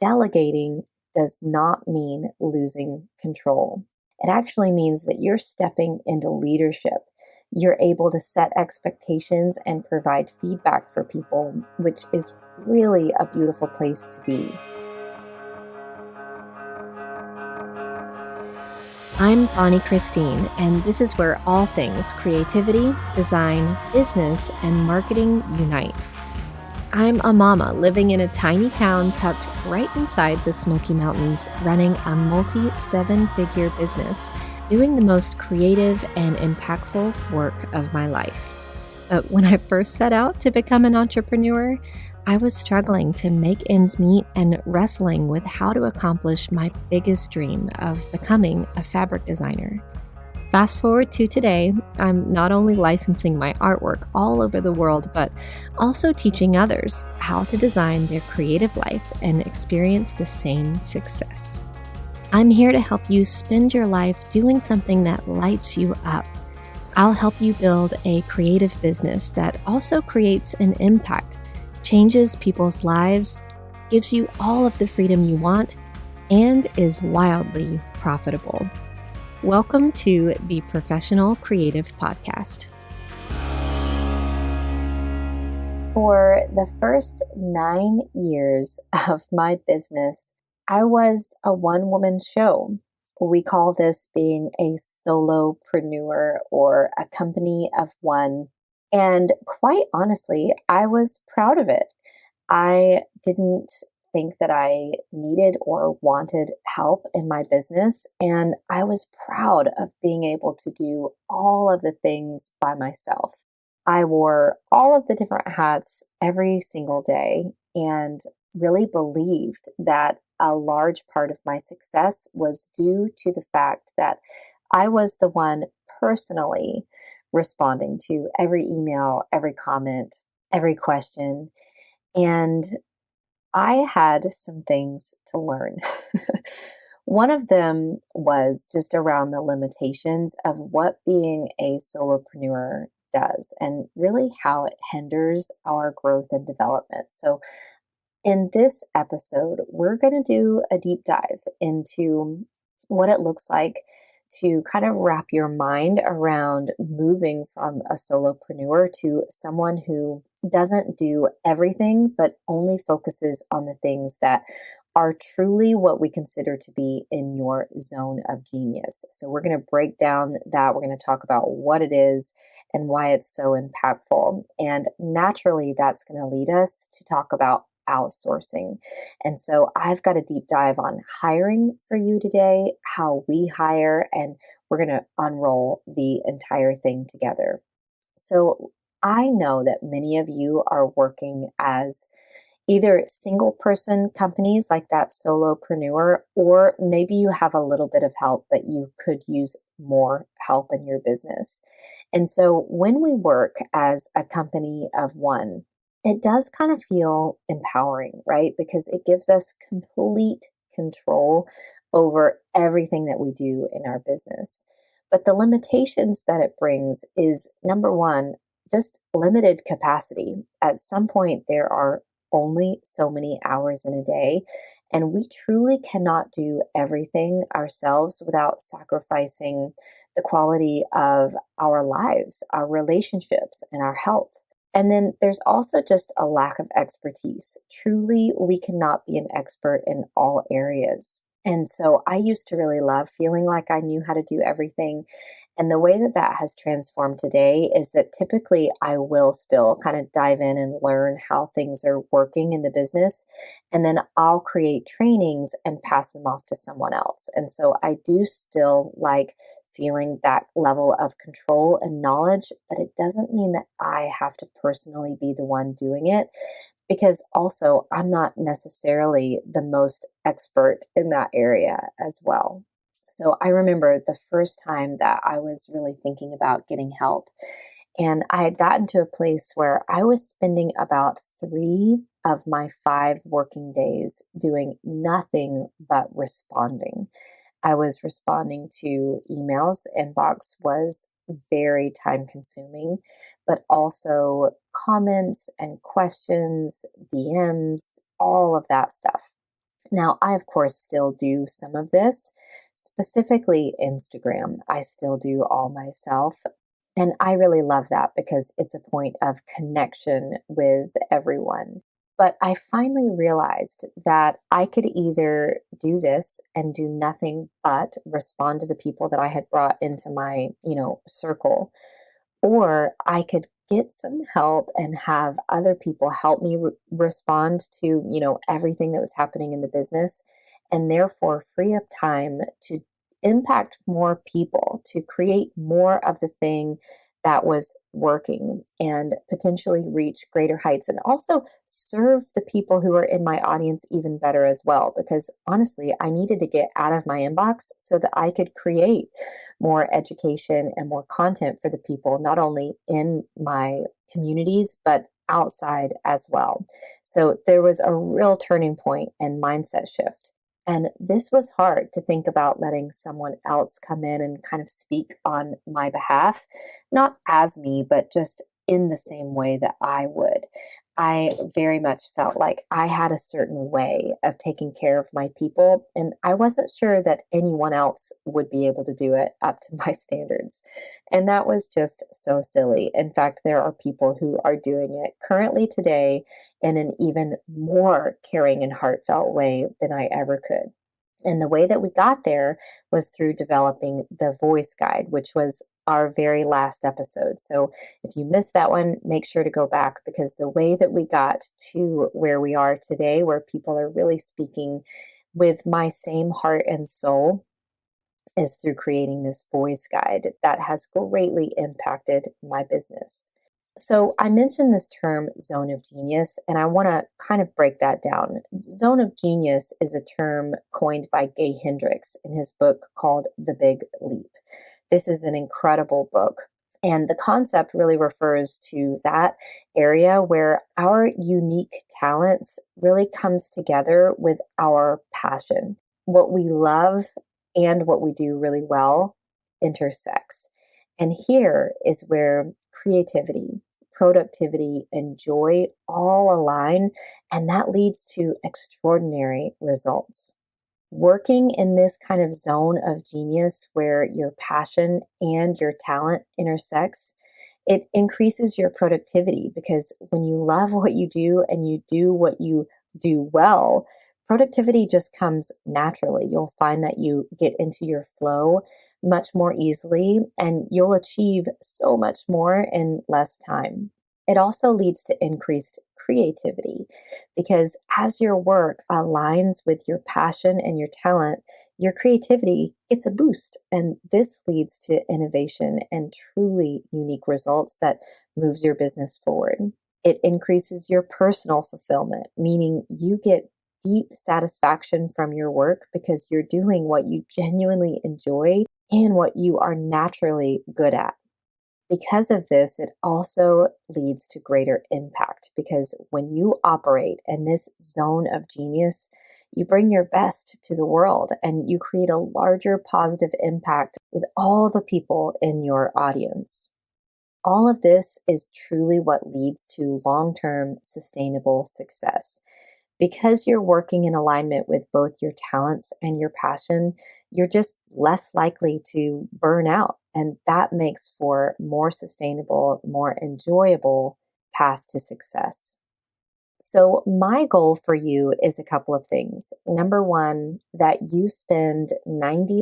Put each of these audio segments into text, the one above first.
delegating does not mean losing control. It actually means that you're stepping into leadership. You're able to set expectations and provide feedback for people, which is really a beautiful place to be. I'm Bonnie Christine, and this is where all things creativity, design, business, and marketing unite. I'm a mama living in a tiny town tucked right inside the Smoky Mountains, running a multi-seven-figure business, doing the most creative and impactful work of my life. But when I first set out to become an entrepreneur, I was struggling to make ends meet and wrestling with how to accomplish my biggest dream of becoming a fabric designer. Fast forward to today, I'm not only licensing my artwork all over the world, but also teaching others how to design their creative life and experience the same success. I'm here to help you spend your life doing something that lights you up. I'll help you build a creative business that also creates an impact, changes people's lives, gives you all of the freedom you want, and is wildly profitable. Welcome to the Professional Creative Podcast. For the first 9 years of my business, I was a one-woman show. We call this being a solopreneur or a company of one. And quite honestly, I was proud of it. I didn't think that I needed or wanted help in my business, and I was proud of being able to do all of the things by myself. I wore all of the different hats every single day and really believed that a large part of my success was due to the fact that I was the one personally responding to every email, every comment, every question, and I had some things to learn. One of them was just around the limitations of what being a solopreneur does and really how it hinders our growth and development. So in this episode, we're going to do a deep dive into what it looks like to kind of wrap your mind around moving from a solopreneur to someone who doesn't do everything, but only focuses on the things that are truly what we consider to be in your zone of genius. So we're going to break down that. We're going to talk about what it is and why it's so impactful. And naturally, that's going to lead us to talk about outsourcing. And so I've got a deep dive on hiring for you today, how we hire, and we're going to unroll the entire thing together. So I know that many of you are working as either single person companies like that solopreneur, or maybe you have a little bit of help, but you could use more help in your business. And so when we work as a company of one, it does kind of feel empowering, right? Because it gives us complete control over everything that we do in our business. But the limitations that it brings is, number one, just limited capacity. At some point, there are only so many hours in a day, and we truly cannot do everything ourselves without sacrificing the quality of our lives, our relationships, and our health. And then there's also just a lack of expertise. Truly, we cannot be an expert in all areas. And so I used to really love feeling like I knew how to do everything. And the way that that has transformed today is that typically I will still kind of dive in and learn how things are working in the business. And then I'll create trainings and pass them off to someone else. And so I do still like feeling that level of control and knowledge, but it doesn't mean that I have to personally be the one doing it, because also I'm not necessarily the most expert in that area as well. So I remember the first time that I was really thinking about getting help, and I had gotten to a place where I was spending about 3 of my 5 working days doing nothing but responding. I was responding to emails. The inbox was very time consuming, but also comments and questions, DMs, all of that stuff. Now, I, of course, still do some of this, specifically Instagram. I still do all myself. And I really love that because it's a point of connection with everyone. But I finally realized that I could either do this and do nothing but respond to the people that I had brought into my, circle, or I could get some help and have other people help me respond to, everything that was happening in the business, and therefore free up time to impact more people, to create more of the thing that was working and potentially reach greater heights, and also serve the people who are in my audience even better as well. Because honestly, I needed to get out of my inbox so that I could create more education and more content for the people, not only in my communities, but outside as well. So there was a real turning point and mindset shift. And this was hard to think about letting someone else come in and kind of speak on my behalf, not as me, but just in the same way that I would. I very much felt like I had a certain way of taking care of my people, and I wasn't sure that anyone else would be able to do it up to my standards. And that was just so silly. In fact, there are people who are doing it currently today in an even more caring and heartfelt way than I ever could. And the way that we got there was through developing the voice guide, which was our very last episode. So if you missed that one, make sure to go back, because the way that we got to where we are today, where people are really speaking with my same heart and soul, is through creating this voice guide that has greatly impacted my business. So I mentioned this term zone of genius, and I want to kind of break that down. Zone of genius is a term coined by Gay Hendricks in his book called The Big Leap. This is an incredible book. And the concept really refers to that area where our unique talents really comes together with our passion. What we love and what we do really well intersects. And here is where creativity, productivity, and joy all align, and that leads to extraordinary results. Working in this kind of zone of genius where your passion and your talent intersects, it increases your productivity, because when you love what you do and you do what you do well, productivity just comes naturally. You'll find that you get into your flow much more easily, and you'll achieve so much more in less time. It also leads to increased creativity, because as your work aligns with your passion and your talent, your creativity gets a boost. And this leads to innovation and truly unique results that moves your business forward. It increases your personal fulfillment, meaning you get deep satisfaction from your work because you're doing what you genuinely enjoy and what you are naturally good at. Because of this, it also leads to greater impact, because when you operate in this zone of genius, you bring your best to the world and you create a larger positive impact with all the people in your audience. All of this is truly what leads to long-term sustainable success. Because you're working in alignment with both your talents and your passion, you're just less likely to burn out. And that makes for more sustainable, more enjoyable path to success. So my goal for you is a couple of things. Number one, that you spend 90+%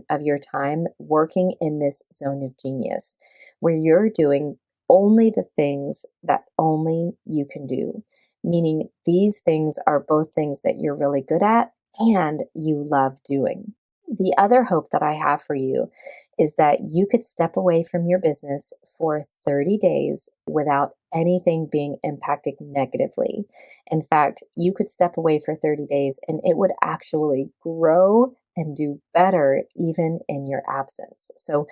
of your time working in this zone of genius, where you're doing only the things that only you can do. Meaning these things are both things that you're really good at and you love doing. The other hope that I have for you is that you could step away from your business for 30 days without anything being impacted negatively. In fact, you could step away for 30 days and it would actually grow and do better even in your absence. So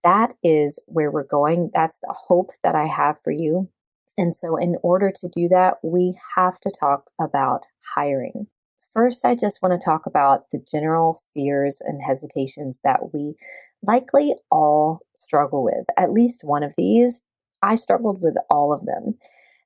that is where we're going. That's the hope that I have for you. And so in order to do that, we have to talk about hiring. First, I just want to talk about the general fears and hesitations that we likely all struggle with. At least one of these, I struggled with all of them.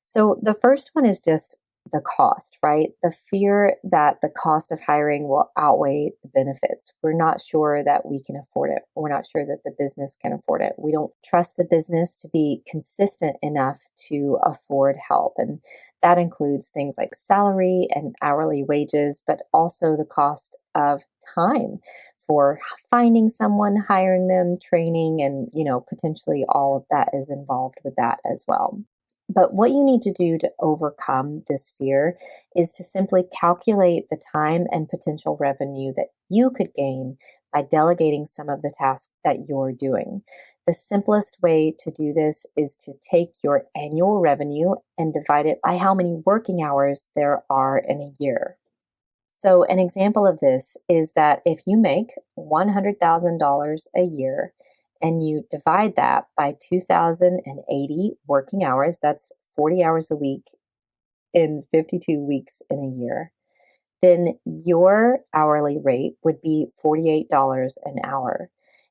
So the first one is just the cost, right? The fear that the cost of hiring will outweigh the benefits. We're not sure that we can afford it. We're not sure that the business can afford it. We don't trust the business to be consistent enough to afford help. And that includes things like salary and hourly wages, but also the cost of time for finding someone, hiring them, training, and, potentially all of that is involved with that as well. But what you need to do to overcome this fear is to simply calculate the time and potential revenue that you could gain by delegating some of the tasks that you're doing. The simplest way to do this is to take your annual revenue and divide it by how many working hours there are in a year. So, an example of this is that if you make $100,000 a year, and you divide that by 2,080 working hours, that's 40 hours a week in 52 weeks in a year, then your hourly rate would be $48 an hour.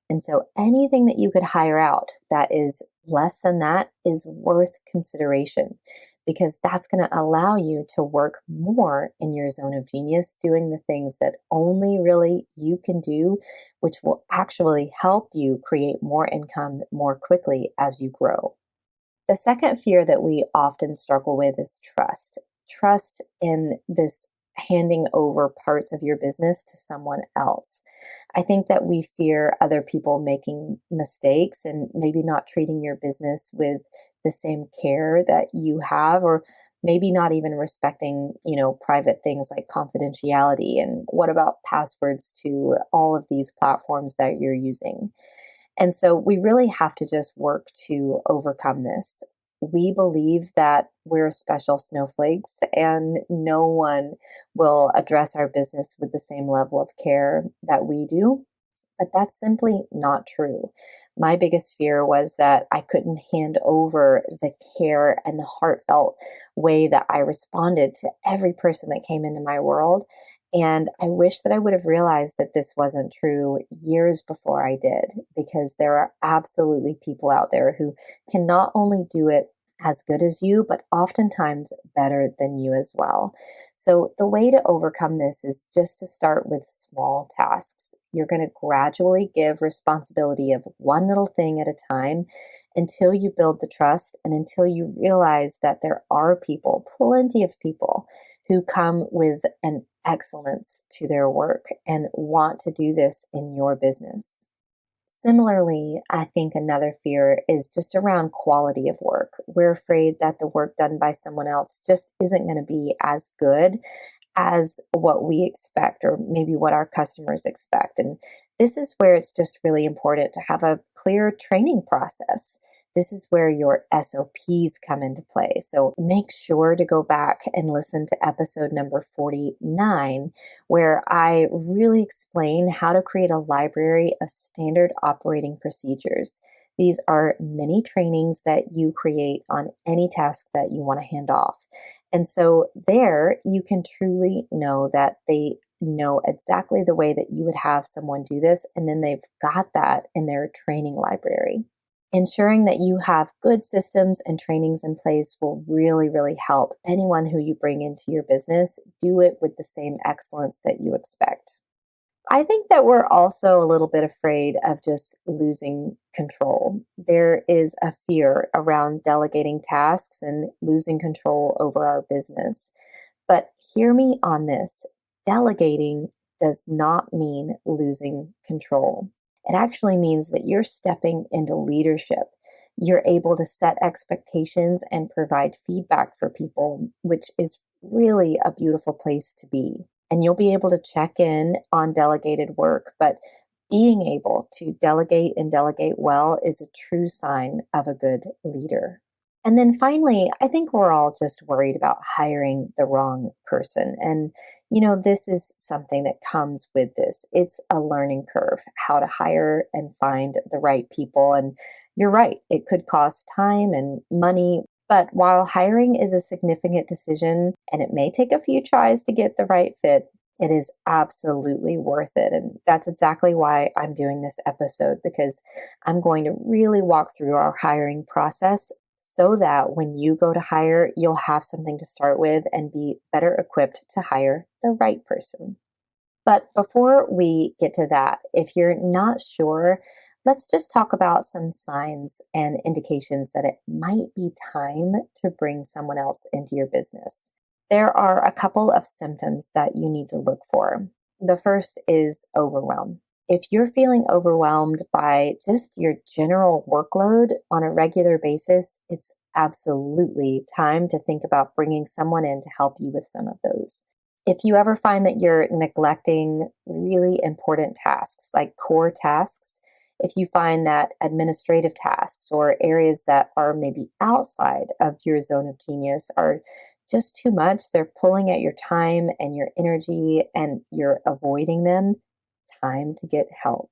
And so anything that you could hire out that is less than that is worth consideration, because that's going to allow you to work more in your zone of genius, doing the things that only really you can do, which will actually help you create more income more quickly as you grow. The second fear that we often struggle with is trust. Trust in this handing over parts of your business to someone else. I think that we fear other people making mistakes and maybe not treating your business with the same care that you have, or maybe not even respecting, private things like confidentiality. And what about passwords to all of these platforms that you're using? And so we really have to just work to overcome this. We believe that we're special snowflakes and no one will address our business with the same level of care that we do, but that's simply not true. My biggest fear was that I couldn't hand over the care and the heartfelt way that I responded to every person that came into my world. And I wish that I would have realized that this wasn't true years before I did, because there are absolutely people out there who can not only do it as good as you, but oftentimes better than you as well. So the way to overcome this is just to start with small tasks. You're going to gradually give responsibility of one little thing at a time until you build the trust and until you realize that there are people, plenty of people, who come with an excellence to their work and want to do this in your business. Similarly, I think another fear is just around quality of work. We're afraid that the work done by someone else just isn't going to be as good as what we expect, or maybe what our customers expect. And this is where it's just really important to have a clear training process. This is where your SOPs come into play. So make sure to go back and listen to episode number 49, where I really explain how to create a library of standard operating procedures. These are mini trainings that you create on any task that you want to hand off. And so there you can truly know that they know exactly the way that you would have someone do this, and then they've got that in their training library. Ensuring that you have good systems and trainings in place will really, really help anyone who you bring into your business do it with the same excellence that you expect. I think that we're also a little bit afraid of just losing control. There is a fear around delegating tasks and losing control over our business. But hear me on this. Delegating does not mean losing control. It actually means that you're stepping into leadership. You're able to set expectations and provide feedback for people, which is really a beautiful place to be. And you'll be able to check in on delegated work, but being able to delegate and delegate well is a true sign of a good leader. And then finally, I think we're all just worried about hiring the wrong person. And, this is something that comes with this. It's a learning curve, how to hire and find the right people. And you're right, it could cost time and money. But while hiring is a significant decision and it may take a few tries to get the right fit, it is absolutely worth it. And that's exactly why I'm doing this episode, because I'm going to really walk through our hiring process so that when you go to hire, you'll have something to start with and be better equipped to hire the right person. But before we get to that, if you're not sure, let's just talk about some signs and indications that it might be time to bring someone else into your business. There are a couple of symptoms that you need to look for. The first is overwhelm. If you're feeling overwhelmed by just your general workload on a regular basis, it's absolutely time to think about bringing someone in to help you with some of those. If you ever find that you're neglecting really important tasks, like core tasks, if you find that administrative tasks or areas that are maybe outside of your zone of genius are just too much, they're pulling at your time and your energy and you're avoiding them, time to get help.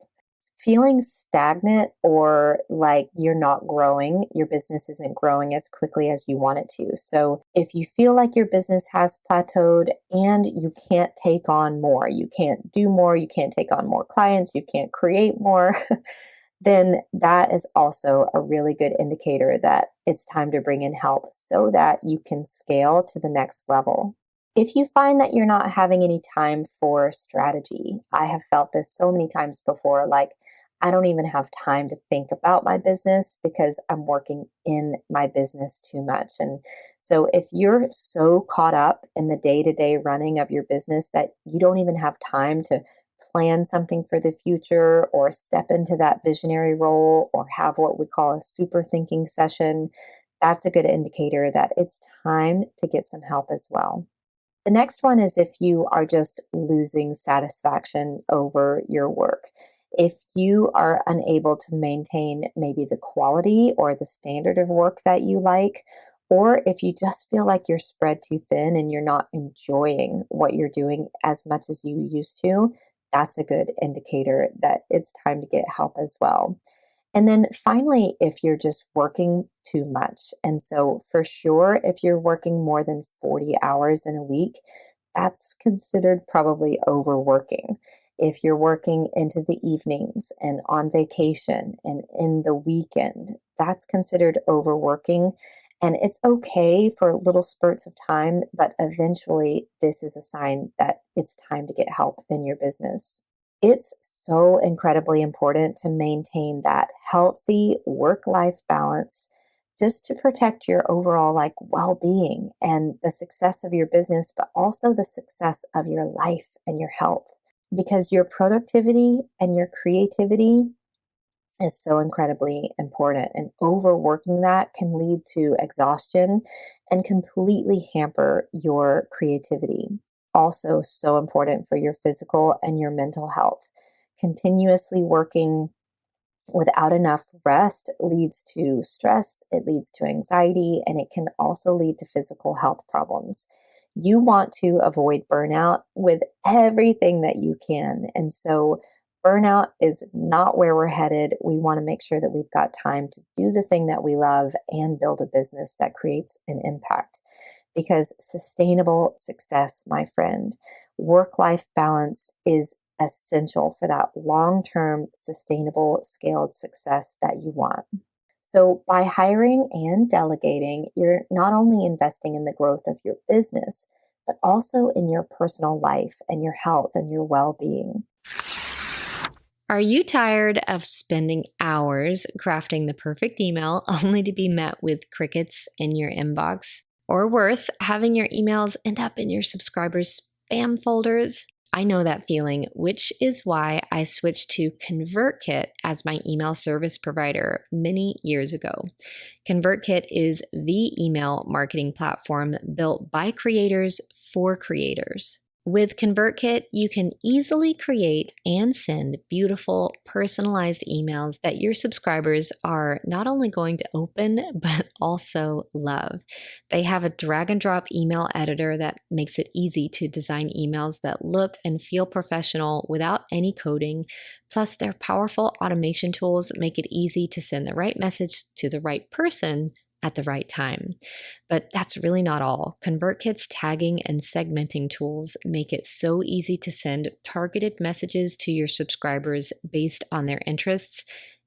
Feeling stagnant or like you're not growing, your business isn't growing as quickly as you want it to. So if you feel like your business has plateaued and you can't take on more, you can't do more, you can't take on more clients, you can't create more, then that is also a really good indicator that it's time to bring in help so that you can scale to the next level. If you find that you're not having any time for strategy, I have felt this so many times before, like I don't even have time to think about my business because I'm working in my business too much. And so if you're so caught up in the day-to-day running of your business that you don't even have time to plan something for the future or step into that visionary role or have what we call a super thinking session, that's a good indicator that it's time to get some help as well. The next one is if you are just losing satisfaction over your work. If you are unable to maintain maybe the quality or the standard of work that you like, or if you just feel like you're spread too thin and you're not enjoying what you're doing as much as you used to, that's a good indicator that it's time to get help as well. And then finally, if you're just working too much. And so for sure, if you're working more than 40 hours in a week, that's considered probably overworking. If you're working into the evenings and on vacation and in the weekend, that's considered overworking. And it's okay for little spurts of time, but eventually this is a sign that it's time to get help in your business. It's so incredibly important to maintain that healthy work-life balance just to protect your overall well-being and the success of your business, but also the success of your life and your health. Because your productivity and your creativity is so incredibly important, and overworking that can lead to exhaustion and completely hamper your creativity. Also, so important for your physical and your mental health. Continuously working without enough rest leads to stress, it leads to anxiety, and it can also lead to physical health problems. You want to avoid burnout with everything that you can. And so burnout is not where we're headed. We want to make sure that we've got time to do the thing that we love and build a business that creates an impact. Because sustainable success, my friend, work-life balance is essential for that long-term, sustainable, scaled success that you want. So by hiring and delegating, you're not only investing in the growth of your business, but also in your personal life and your health and your well-being. Are you tired of spending hours crafting the perfect email only to be met with crickets in your inbox? Or worse, having your emails end up in your subscribers' spam folders? I know that feeling, which is why I switched to ConvertKit as my email service provider many years ago. ConvertKit is the email marketing platform built by creators for creators. With ConvertKit, you can easily create and send beautiful, personalized emails that your subscribers are not only going to open, but also love. They have a drag and drop email editor that makes it easy to design emails that look and feel professional without any coding. Plus, their powerful automation tools make it easy to send the right message to the right person at the right time. But that's really not all. ConvertKit's tagging and segmenting tools make it so easy to send targeted messages to your subscribers based on their interests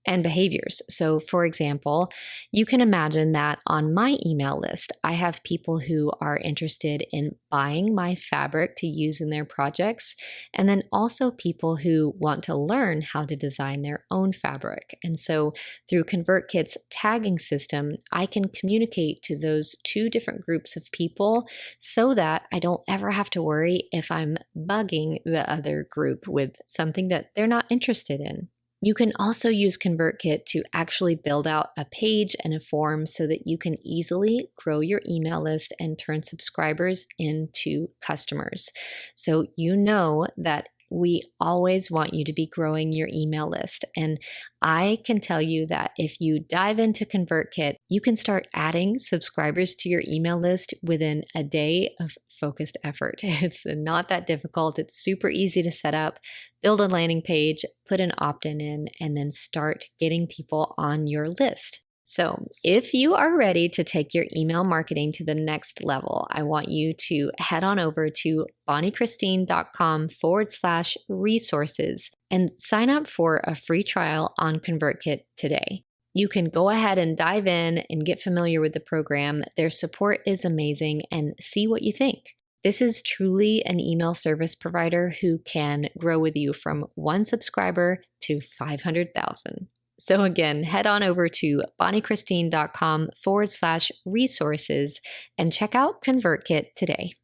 and behaviors. So, for example, you can imagine that on my email list, I have people who are interested in buying my fabric to use in their projects, and then also people who want to learn how to design their own fabric. And so, through ConvertKit's tagging system, I can communicate to those two different groups of people so that I don't ever have to worry if I'm bugging the other group with something that they're not interested in. You can also use ConvertKit to actually build out a page and a form so that you can easily grow your email list and turn subscribers into customers. So you know that we always want you to be growing your email list. And I can tell you that if you dive into ConvertKit, you can start adding subscribers to your email list within a day of focused effort. It's not that difficult. It's super easy to set up. Build a landing page, put an opt-in in, and then start getting people on your list. So if you are ready to take your email marketing to the next level, I want you to head on over to bonniechristine.com/resources and sign up for a free trial on ConvertKit today. You can go ahead and dive in and get familiar with the program. Their support is amazing, and see what you think. This is truly an email service provider who can grow with you from 1 subscriber to 500,000. So again, head on over to bonniechristine.com/resources and check out ConvertKit today.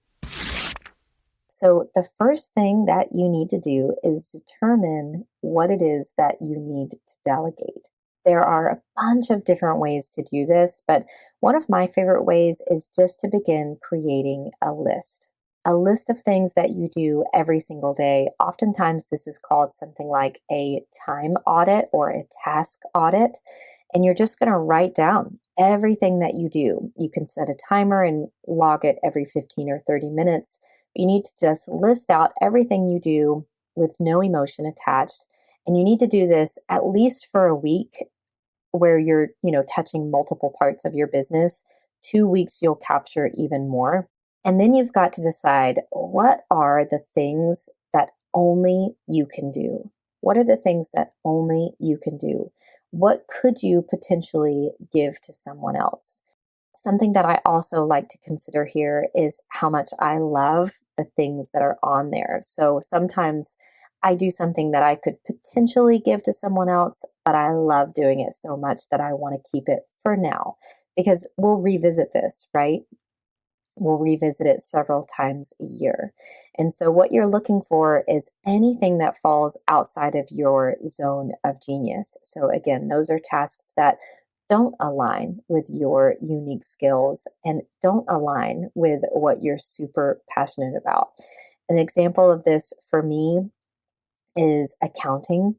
So the first thing that you need to do is determine what it is that you need to delegate. There are a bunch of different ways to do this, but one of my favorite ways is just to begin creating a list. A list of things that you do every single day. Oftentimes, this is called something like a time audit or a task audit. And you're just going to write down everything that you do. You can set a timer and log it every 15 or 30 minutes. You need to just list out everything you do with no emotion attached. And you need to do this at least for a week where you're, touching multiple parts of your business. 2 weeks, you'll capture even more. And then you've got to decide, what are the things that only you can do? What are the things that only you can do? What could you potentially give to someone else? Something that I also like to consider here is how much I love the things that are on there. So sometimes I do something that I could potentially give to someone else, but I love doing it so much that I want to keep it for now, because we'll revisit this, right? We'll revisit it several times a year. And so what you're looking for is anything that falls outside of your zone of genius. So again, those are tasks that don't align with your unique skills and don't align with what you're super passionate about. An example of this for me is accounting.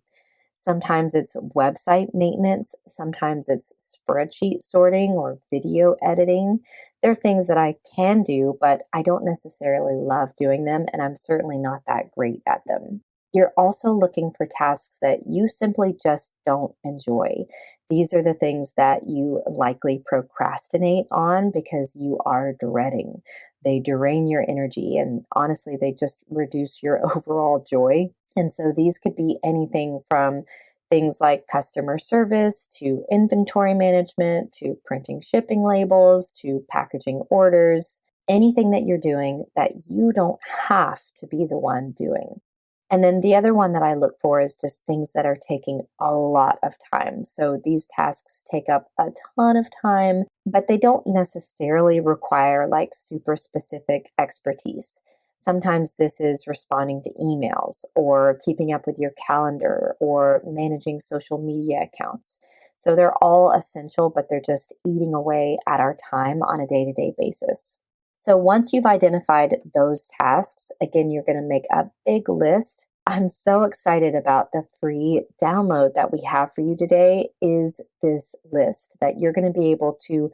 Sometimes it's website maintenance. Sometimes it's spreadsheet sorting or video editing. There are things that I can do, but I don't necessarily love doing them, and I'm certainly not that great at them. You're also looking for tasks that you simply just don't enjoy. These are the things that you likely procrastinate on because you are dreading. They drain your energy, and honestly, they just reduce your overall joy. And so these could be anything from things like customer service to inventory management to printing shipping labels to packaging orders, anything that you're doing that you don't have to be the one doing. And then the other one that I look for is just things that are taking a lot of time. So these tasks take up a ton of time, but they don't necessarily require like super specific expertise. Sometimes this is responding to emails or keeping up with your calendar or managing social media accounts. So they're all essential, but they're just eating away at our time on a day-to-day basis. So once you've identified those tasks, again, you're going to make a big list. I'm so excited about the free download that we have for you today is this list that you're going to be able to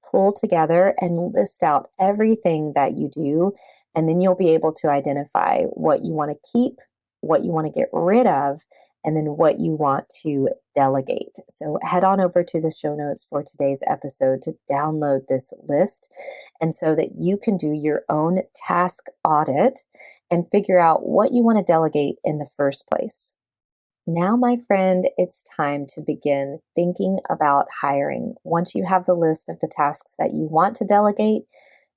pull together and list out everything that you do. And then you'll be able to identify what you want to keep, what you want to get rid of, and then what you want to delegate. So head on over to the show notes for today's episode to download this list, and so that you can do your own task audit and figure out what you want to delegate in the first place. Now, my friend, it's time to begin thinking about hiring. Once you have the list of the tasks that you want to delegate,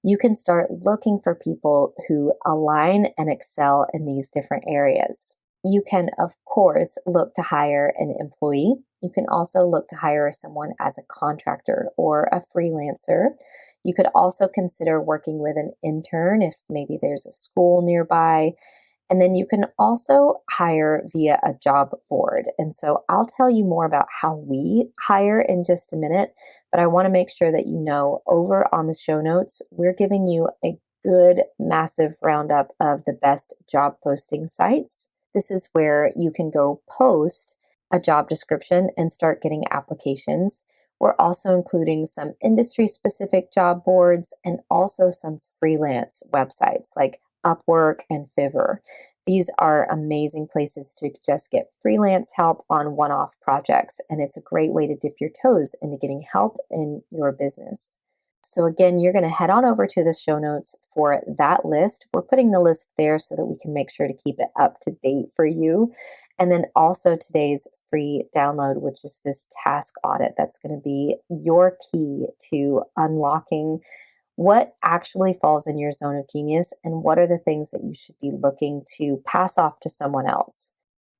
you can start looking for people who align and excel in these different areas. You can, of course, look to hire an employee. You can also look to hire someone as a contractor or a freelancer. You could also consider working with an intern if maybe there's a school nearby. And then you can also hire via a job board. And so I'll tell you more about how we hire in just a minute, but I want to make sure that you know over on the show notes, we're giving you a good, massive roundup of the best job posting sites. This is where you can go post a job description and start getting applications. We're also including some industry specific job boards and also some freelance websites like Upwork and Fiverr. These are amazing places to just get freelance help on one-off projects, and it's a great way to dip your toes into getting help in your business. So again, you're going to head on over to the show notes for that list. We're putting the list there so that we can make sure to keep it up to date for you. And then also today's free download, which is this task audit that's going to be your key to unlocking what actually falls in your zone of genius and what are the things that you should be looking to pass off to someone else.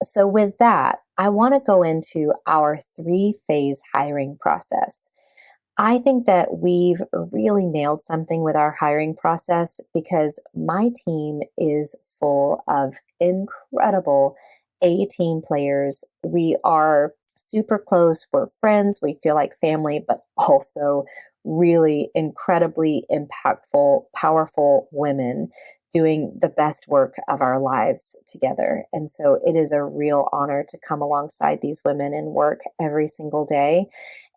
So with that, I want to go into our 3-phase hiring process. I think that we've really nailed something with our hiring process because my team is full of incredible A-team players. We are super close. We're friends. We feel like family, but also really incredibly impactful, powerful women doing the best work of our lives together. And so it is a real honor to come alongside these women and work every single day.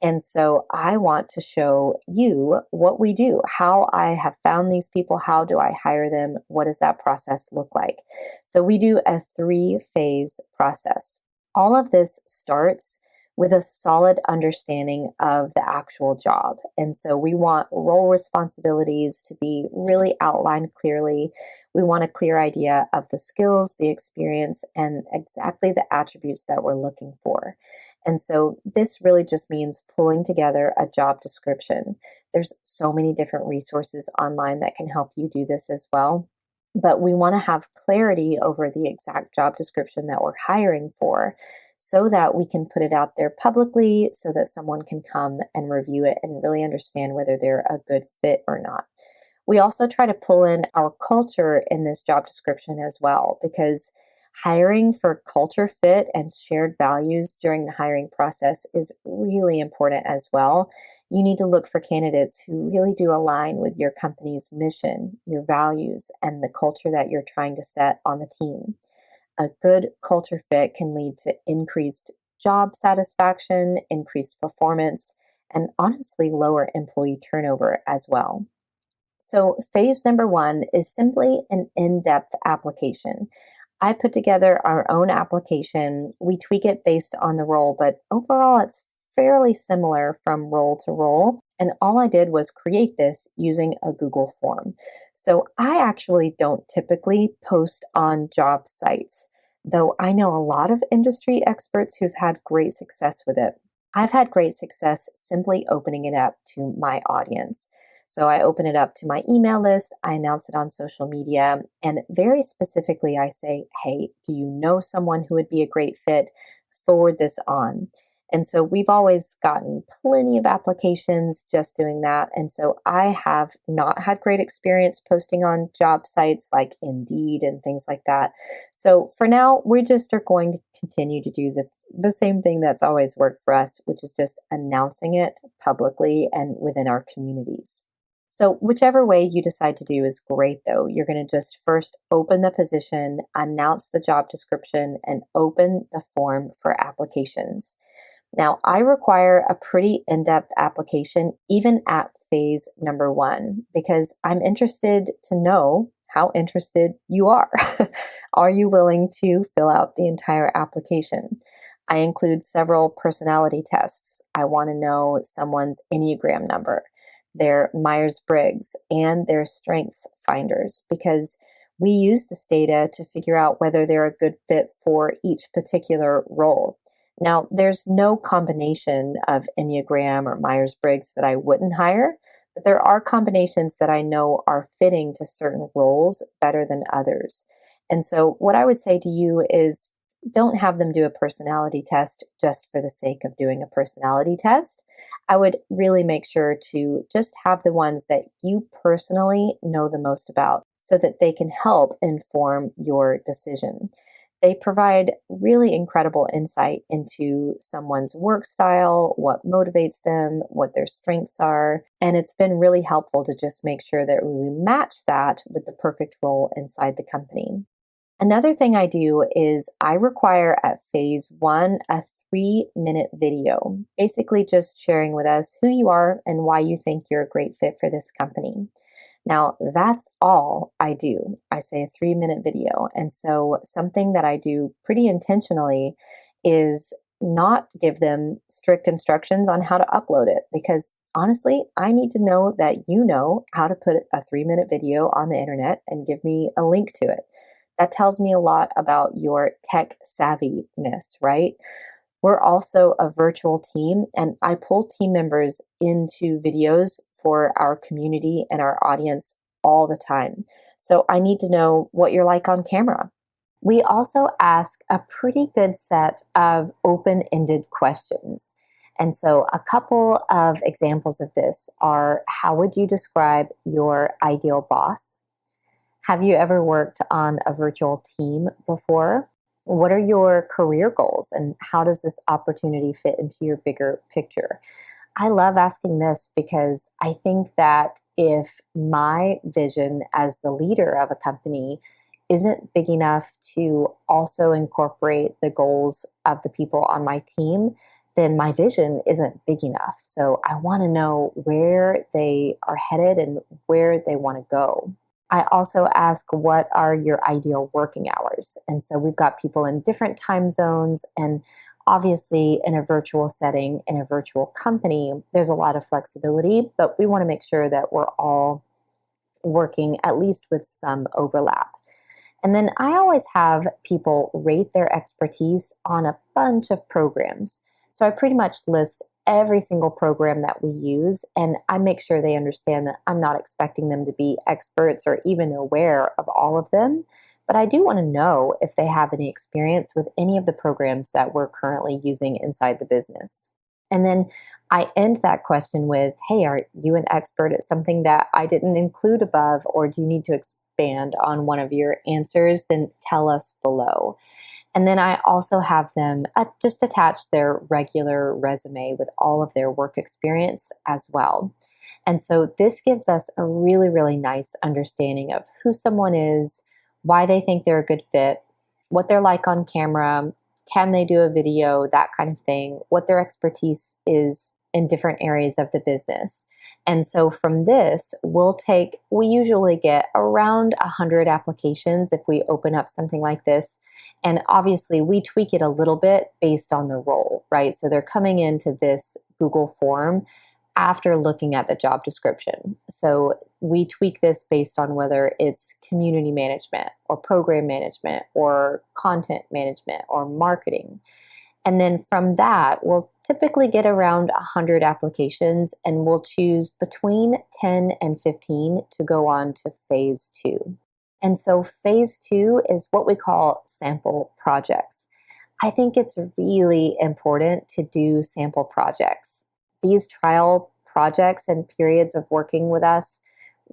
And so I want to show you what we do, how I have found these people, how do I hire them, what does that process look like? So we do a 3-phase process. All of this starts with a solid understanding of the actual job. And so we want role responsibilities to be really outlined clearly. We want a clear idea of the skills, the experience, and exactly the attributes that we're looking for. And so this really just means pulling together a job description. There's so many different resources online that can help you do this as well. But we want to have clarity over the exact job description that we're hiring for, so that we can put it out there publicly so that someone can come and review it and really understand whether they're a good fit or not. We also try to pull in our culture in this job description as well, because hiring for culture fit and shared values during the hiring process is really important as well. You need to look for candidates who really do align with your company's mission, your values, and the culture that you're trying to set on the team. A good culture fit can lead to increased job satisfaction, increased performance, and honestly, lower employee turnover as well. So, phase number 1 is simply an in-depth application. I put together our own application. We tweak it based on the role, but overall, it's fairly similar from role to role. And all I did was create this using a Google form. So I actually don't typically post on job sites, though I know a lot of industry experts who've had great success with it. I've had great success simply opening it up to my audience. So I open it up to my email list, I announce it on social media, and very specifically I say, hey, do you know someone who would be a great fit? Forward this on. And so we've always gotten plenty of applications just doing that. And so I have not had great experience posting on job sites like Indeed and things like that. So for now, we just are going to continue to do the same thing that's always worked for us, which is just announcing it publicly and within our communities. So whichever way you decide to do is great, though. You're going to just first open the position, announce the job description, and open the form for applications. Now, I require a pretty in-depth application even at phase number 1 because I'm interested to know how interested you are. Are you willing to fill out the entire application? I include several personality tests. I want to know someone's Enneagram number, their Myers-Briggs, and their Strengths Finders, because We use this data to figure out whether they're a good fit for each particular role. Now, there's no combination of Enneagram or Myers-Briggs that I wouldn't hire, but there are combinations that I know are fitting to certain roles better than others. And so what I would say to you is don't have them do a personality test just for the sake of doing a personality test. I would really make sure to just have the ones that you personally know the most about so that they can help inform your decision. They provide really incredible insight into someone's work style, what motivates them, what their strengths are. And it's been really helpful to just make sure that we match that with the perfect role inside the company. Another thing I do is I require at phase 1 a 3-minute video, basically just sharing with us who you are and why you think you're a great fit for this company. Now, that's all I do. I say a 3-minute video. And so something that I do pretty intentionally is not give them strict instructions on how to upload it, because honestly, I need to know that you know how to put a 3-minute video on the internet and give me a link to it. That tells me a lot about your tech savviness, right? We're also a virtual team, and I pull team members into videos for our community and our audience all the time. So I need to know what you're like on camera. We also ask a pretty good set of open-ended questions. And so a couple of examples of this are, how would you describe your ideal boss? Have you ever worked on a virtual team before? What are your career goals and how does this opportunity fit into your bigger picture? I love asking this because I think that if my vision as the leader of a company isn't big enough to also incorporate the goals of the people on my team, then my vision isn't big enough. So I want to know where they are headed and where they want to go. I also ask, what are your ideal working hours? And so we've got people in different time zones, and obviously in a virtual setting, in a virtual company, there's a lot of flexibility, but we want to make sure that we're all working at least with some overlap. And then I always have people rate their expertise on a bunch of programs. So I pretty much list every single program that we use, and I make sure they understand that I'm not expecting them to be experts or even aware of all of them, but I do want to know if they have any experience with any of the programs that we're currently using inside the business. And then I end that question with, hey, are you an expert at something that I didn't include above, or do you need to expand on one of your answers? Then tell us below. And then I also have them just attach their regular resume with all of their work experience as well. And so this gives us a really, really nice understanding of who someone is, why they think they're a good fit, what they're like on camera, can they do a video, that kind of thing, what their expertise is in different areas of the business. And so from this, we usually get around 100 applications if we open up something like this. And obviously we tweak it a little bit based on the role, right? So they're coming into this Google form after looking at the job description. So we tweak this based on whether it's community management or program management or content management or marketing. And then from that, we'll typically get around 100 applications, and we'll choose between 10 and 15 to go on to phase 2. And so phase 2 is what we call sample projects. I think it's really important to do sample projects. These trial projects and periods of working with us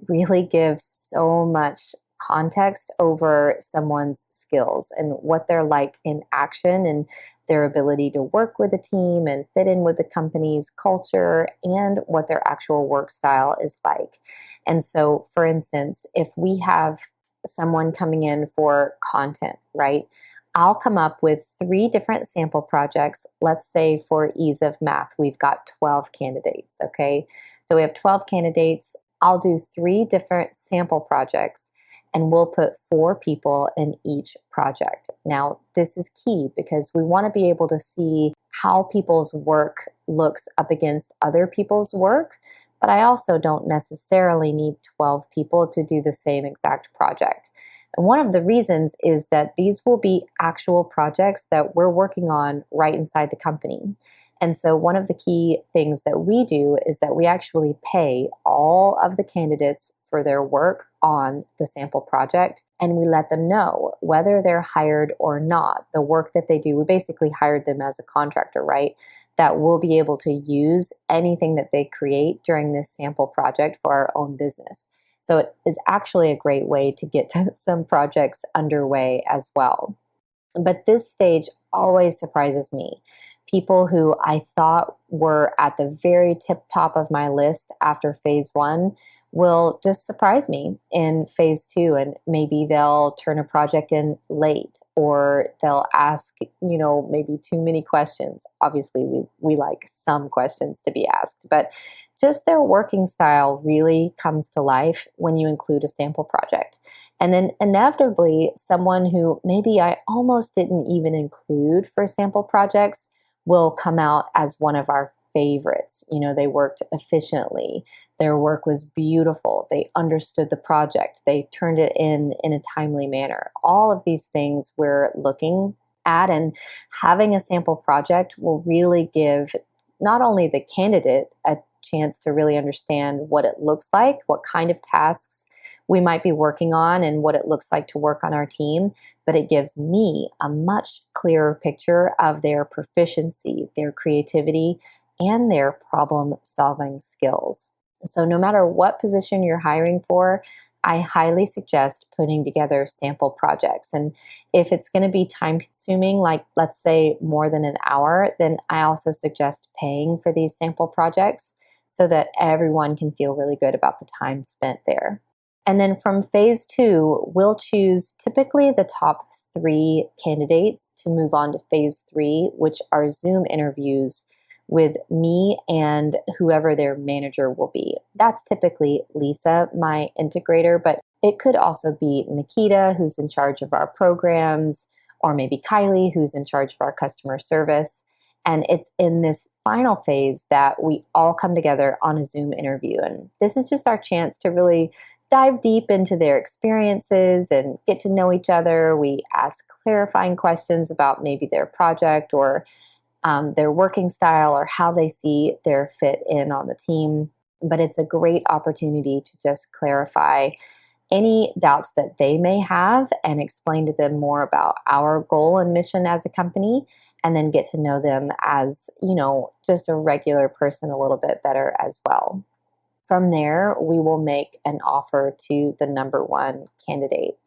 really give so much context over someone's skills and what they're like in action, and their ability to work with a team and fit in with the company's culture, and what their actual work style is like. And so, for instance, if we have someone coming in for content, right? I'll come up with 3 different sample projects. Let's say for ease of math, we've got 12 candidates, okay? So we have 12 candidates. I'll do 3 different sample projects, and we'll put 4 people in each project. Now, this is key because we want to be able to see how people's work looks up against other people's work, but I also don't necessarily need 12 people to do the same exact project. And one of the reasons is that these will be actual projects that we're working on right inside the company. And so one of the key things that we do is that we actually pay all of the candidates for their work on the sample project, and we let them know whether they're hired or not, the work that they do. We basically hired them as a contractor, right? That we'll be able to use anything that they create during this sample project for our own business. So it is actually a great way to get some projects underway as well. But this stage always surprises me. People who I thought were at the very tip top of my list after phase 1 will just surprise me in phase 2, and maybe they'll turn a project in late, or they'll ask, maybe too many questions. Obviously, we like some questions to be asked, but just their working style really comes to life when you include a sample project. And then inevitably, someone who maybe I almost didn't even include for sample projects will come out as one of our favorites. They worked efficiently. Their work was beautiful. They understood the project. They turned it in a timely manner. All of these things we're looking at, and having a sample project will really give not only the candidate a chance to really understand what it looks like, what kind of tasks we might be working on, and what it looks like to work on our team, but it gives me a much clearer picture of their proficiency, their creativity, and their problem-solving skills. So no matter what position you're hiring for, I highly suggest putting together sample projects. And if it's going to be time consuming, like let's say more than an hour, then I also suggest paying for these sample projects so that everyone can feel really good about the time spent there. And then from phase 2, we'll choose typically the top 3 candidates to move on to phase 3, which are Zoom interviews with me and whoever their manager will be. That's typically Lisa, my integrator, but it could also be Nikita, who's in charge of our programs, or maybe Kylie, who's in charge of our customer service. And it's in this final phase that we all come together on a Zoom interview. And this is just our chance to really dive deep into their experiences and get to know each other. We ask clarifying questions about maybe their project or their working style, or how they see their fit in on the team. But it's a great opportunity to just clarify any doubts that they may have and explain to them more about our goal and mission as a company, and then get to know them as, just a regular person a little bit better as well. From there, we will make an offer to the number 1 candidate.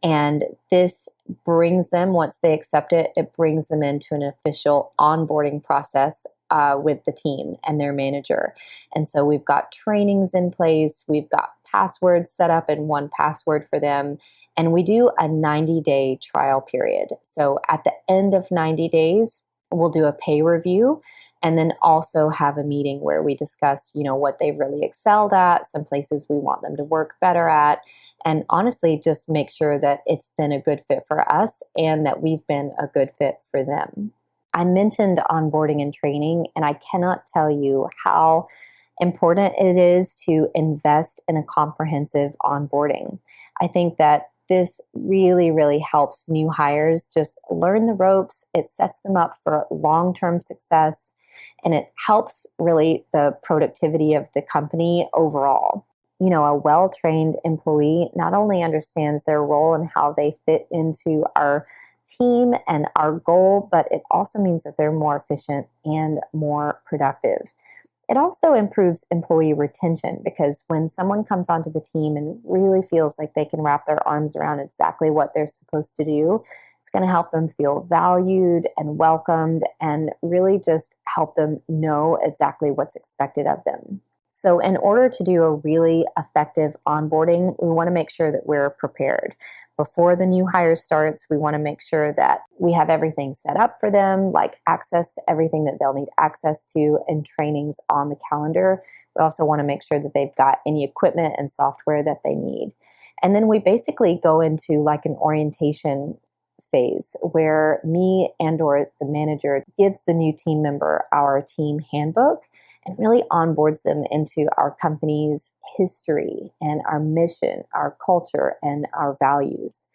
And this brings them, once they accept it, it brings them into an official onboarding process with the team and their manager. And so we've got trainings in place. We've got passwords set up in 1Password for them. And we do a 90-day trial period. So at the end of 90 days, we'll do a pay review, and then also have a meeting where we discuss, what they've really excelled at, some places we want them to work better at, and honestly, just make sure that it's been a good fit for us and that we've been a good fit for them. I mentioned onboarding and training, and I cannot tell you how important it is to invest in a comprehensive onboarding. I think that this really, really helps new hires just learn the ropes. It sets them up for long-term success, and it helps really the productivity of the company overall. A well-trained employee not only understands their role and how they fit into our team and our goal, but it also means that they're more efficient and more productive. It also improves employee retention, because when someone comes onto the team and really feels like they can wrap their arms around exactly what they're supposed to do, it's going to help them feel valued and welcomed, and really just help them know exactly what's expected of them. So in order to do a really effective onboarding, we want to make sure that we're prepared. Before the new hire starts, we want to make sure that we have everything set up for them, like access to everything that they'll need access to, and trainings on the calendar. We also want to make sure that they've got any equipment and software that they need. And then we basically go into like an orientation phase where me and or the manager gives the new team member our team handbook, and really onboards them into our company's history and our mission, our culture, and our values.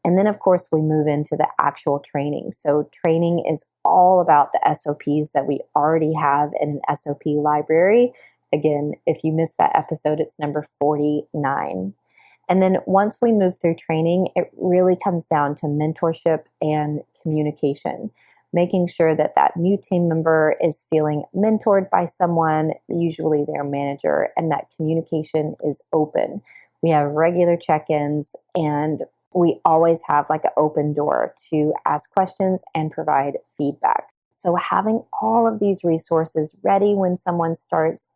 And then, of course, we move into the actual training. So training is all about the SOPs that we already have in an SOP library. Again, if you missed that episode, it's number 49. And then once we move through training, it really comes down to mentorship and communication, making sure that that new team member is feeling mentored by someone, usually their manager, and that communication is open. We have regular check-ins, and we always have like an open door to ask questions and provide feedback. So having all of these resources ready when someone starts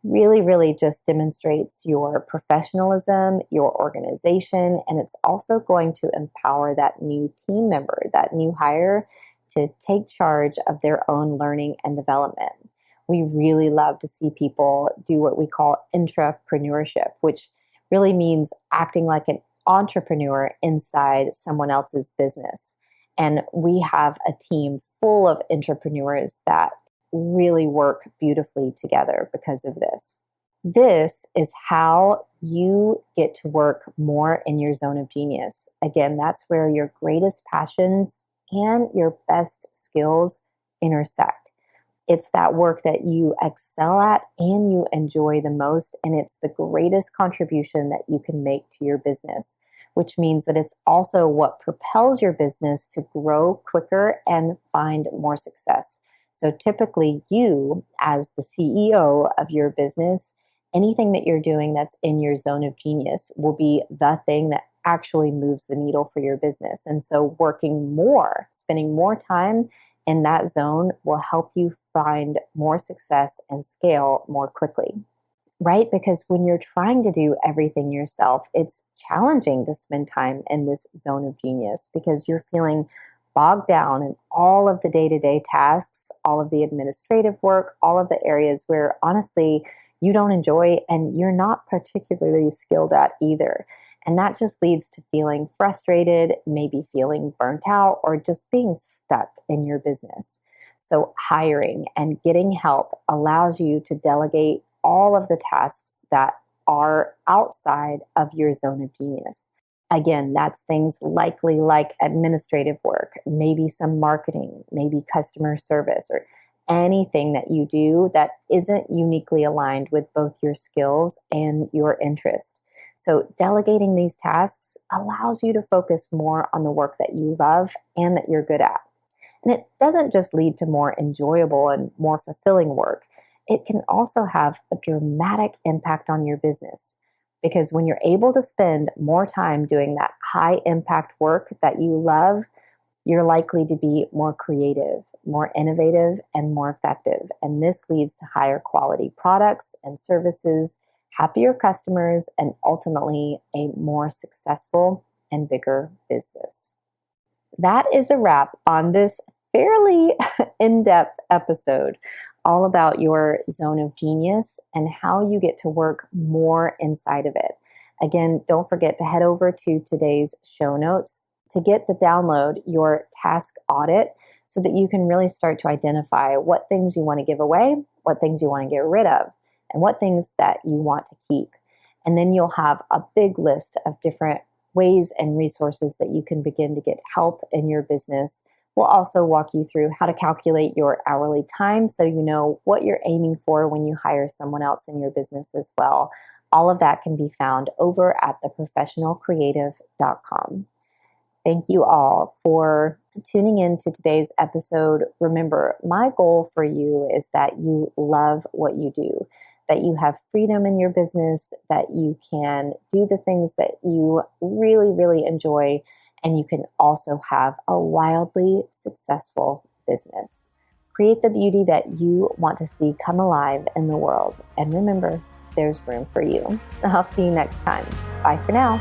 really just demonstrates your professionalism, your organization, and it's also going to empower that new team member, that new hire, to take charge of their own learning and development. We really love to see people do what we call intrapreneurship, which really means acting like an entrepreneur inside someone else's business. And we have a team full of entrepreneurs that really work beautifully together because of this. This is how you get to work more in your zone of genius. Again, that's where your greatest passions and your best skills intersect. It's that work that you excel at and you enjoy the most, and it's the greatest contribution that you can make to your business, which means that it's also what propels your business to grow quicker and find more success. So typically you, as the CEO of your business, anything that you're doing that's in your zone of genius will be the thing that actually moves the needle for your business. And so working more, spending more time in that zone will help you find more success and scale more quickly, right? Because when you're trying to do everything yourself, it's challenging to spend time in this zone of genius because you're feeling bogged down in all of the day-to-day tasks, all of the administrative work, all of the areas where honestly you don't enjoy and you're not particularly skilled at either. And that just leads to feeling frustrated, maybe feeling burnt out, or just being stuck in your business. So hiring and getting help allows you to delegate all of the tasks that are outside of your zone of genius. Again, that's things likely like administrative work, maybe some marketing, maybe customer service, or anything that you do that isn't uniquely aligned with both your skills and your interest. So delegating these tasks allows you to focus more on the work that you love and that you're good at. And it doesn't just lead to more enjoyable and more fulfilling work. It can also have a dramatic impact on your business. Because when you're able to spend more time doing that high impact work that you love, you're likely to be more creative, more innovative, and more effective. And this leads to higher quality products and services, happier customers, and ultimately a more successful and bigger business. That is a wrap on this fairly in-depth episode all about your zone of genius and how you get to work more inside of it. Again, don't forget to head over to today's show notes to get the download your task audit so that you can really start to identify what things you want to give away, what things you want to get rid of, and what things that you want to keep. And then you'll have a big list of different ways and resources that you can begin to get help in your business. We'll also walk you through how to calculate your hourly time so you know what you're aiming for when you hire someone else in your business as well. All of that can be found over at theprofessionalcreative.com. Thank you all for tuning in to today's episode. Remember, my goal for you is that you love what you do, that you have freedom in your business, that you can do the things that you really enjoy, and you can also have a wildly successful business. Create the beauty that you want to see come alive in the world. And remember, there's room for you. I'll see you next time. Bye for now.